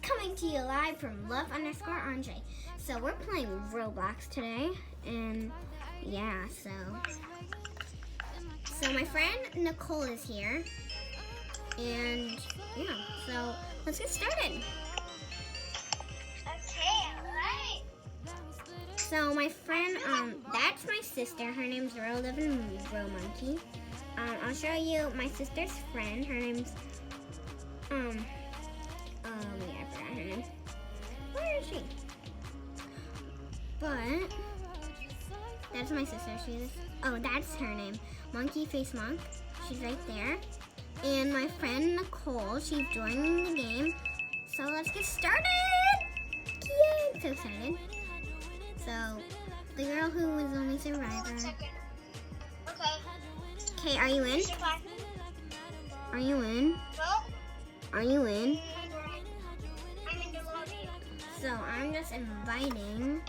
coming to you live from Love_RJ. So we're playing Roblox today, and yeah, so my friend Nicole is here, and yeah, so let's get started. Okay, alright. So my friend, that's my sister. Her name's Romonkey. I'll show you my sister's friend. Her name's wait, I forgot her name. Where is she? But that's my sister. That's her name. Monkey Face Monk. She's right there. And my friend Nicole, she's joining the game. So let's get started! Yay! So excited. So the girl who was the only survivor. 1 second. Okay. Okay, are you in? Are you in? Well, Are you in? I'm in the lobby. So I'm just inviting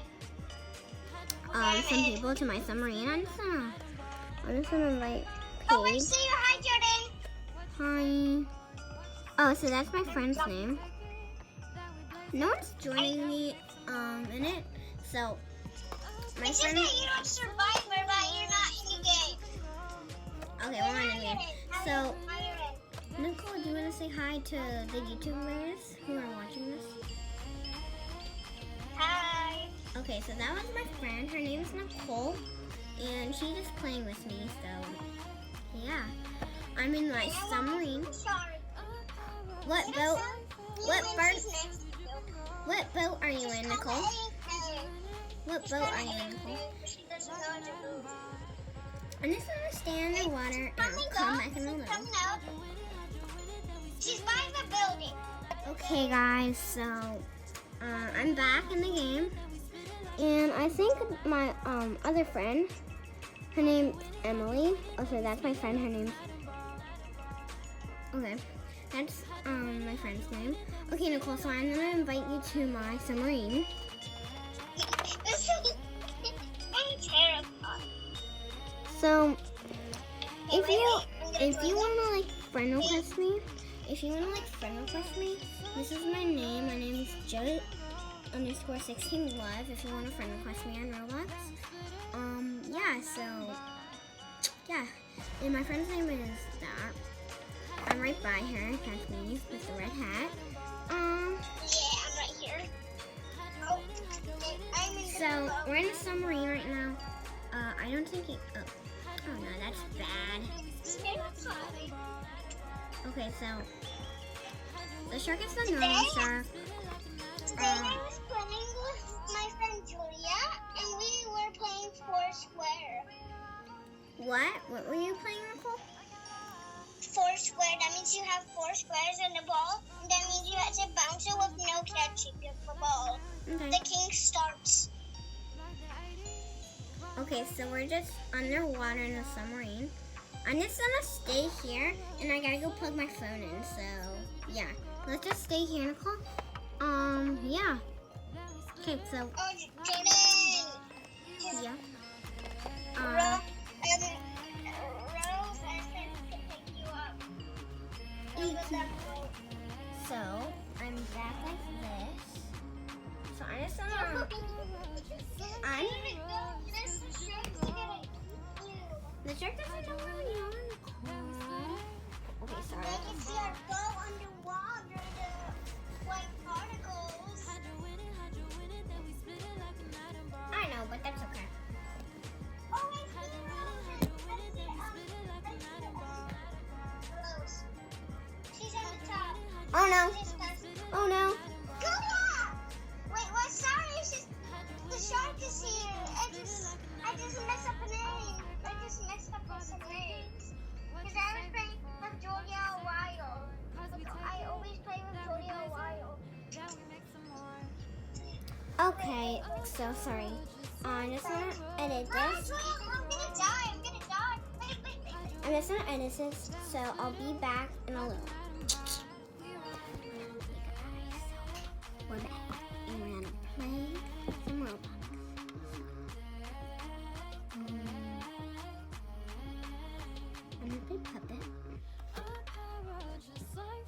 some people to my submarine. I'm just gonna invite Oh, I Paige. see you. Hi, Jordan. Hi. Oh, so that's my friend's name. No one's joining me in it. So my It's just friend. that you don't survivor, but you're not in the game. Okay, well, I'm in the game. So Now you're in. Nicole, do you want to say hi to the YouTubers who are watching this? Hi. Okay, so that was my friend. Her name is Nicole, and she's just playing with me. So yeah, I'm in my submarine. Sorry. What boat? What boat are you in, Nicole? What boat are you in, Nicole? I'm just gonna stay underwater and I'll come back in a little. Coming out. She's by the building. Okay, guys, so I'm back in the game, and I think my other friend, her name's Emily. Oh, so that's my friend. Her name's that's my friend's name. Okay, Nicole. So I'm gonna invite you to my submarine. I'm terrified. So if you wanna like friend request me, this is my name. My name is Joe_16Love. If you want to friend request me on Roblox, yeah. So yeah, and my friend's name is that. I'm right by her. That's me with the red hat. Yeah, I'm right here. Oh, I'm in the So we're in a submarine right now. I don't think it. Oh no, that's bad. Okay, so the shark is the normal shark. Today I was playing with my friend Julia, and we were playing Foursquare. What were you playing, Nicole? Foursquare, that means you have 4 squares and a ball, and that means you have to bounce it with no catching the ball. Okay. The king starts. Okay, so we're just underwater in a submarine. I'm just gonna stay here, and I gotta go plug my phone in. So yeah, let's just stay here, Nicole. Yeah. Okay, so Oh, Jordan! yeah. Rose asked me to pick you up. So I'm back like this. So I'm just gonna. The shark doesn't jump on you, Nicole. Okay, sorry. They can see our boat underwater, the white particles. I know, but that's okay. Oh, I see Rose. She's at the top. Oh no! She's fast. Oh no! Kuya! Wait, what? Sorry, it's just the shark is here. I just messed up a name. I just messed up on some names. Because I was playing with Julia a while. I always play with Julia a while. Okay, so sorry. I'm just gonna edit this. I'm gonna die. Wait. I'm just gonna edit this, so I'll be back in a little. We're back, and we're gonna play some Roblox. I'm gonna play Puppet. Sorry.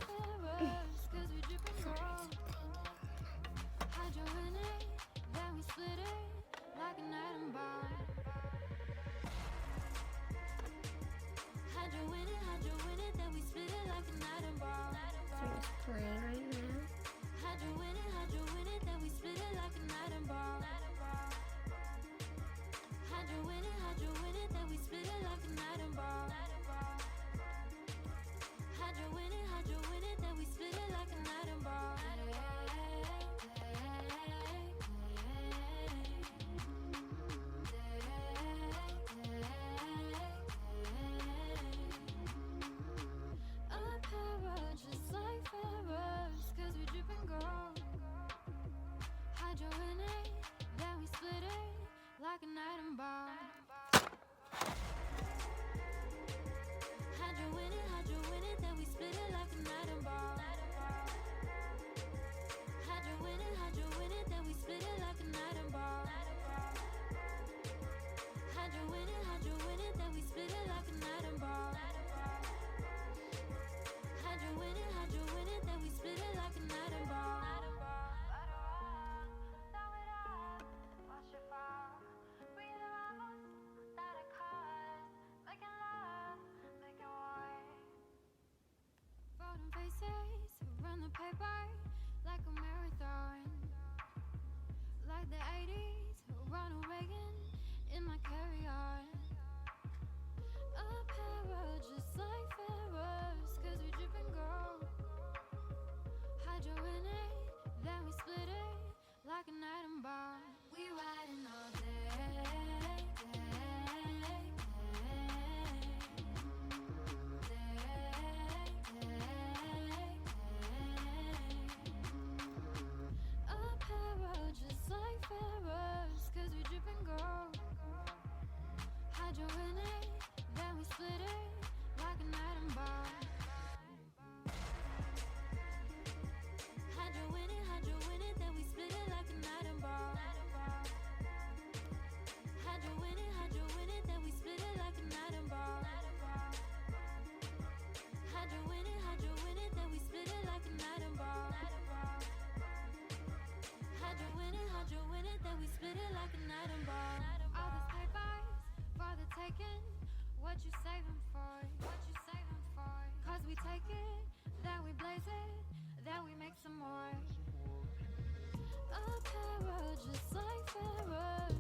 playing right now. How'd you win it, then we split it like a night and ball. How'd you win it, then we split it like a night and ball. How'd you win it, then we split it like a night and ball. A para just like Pharaohs, 'cause we dripping gold. How'd you win it, then we split it like a night and ball. How'd you win it, then we split it like a night and ball. How'd you win it, then we split it like a night and ball. How'd you win it, then we split it like a night and ball. How'd you win it, then we split it like a night and ball. Golden faces run the paper like a marathon, like the 80s, Ronald Reagan in my carry-on. A para just like Pharaohs, 'cause we dripping gold. How'd you win it, then we split it like a night and ball. We riding all day. A para just like Pharaohs, 'cause we dripping gold. How'd you win it, then we split it like a night and ball. How'd you win it, then we split it like a night and ball. How'd you win it, then we split it like a night and ball. How'd you win it, then we split it like a night and ball. How'd you win it, then we split it like a night and ball. All this papers for the taking, what you saving for? 'Cause we take it, then we blaze it, then we make some more. A para just like Pharaohs.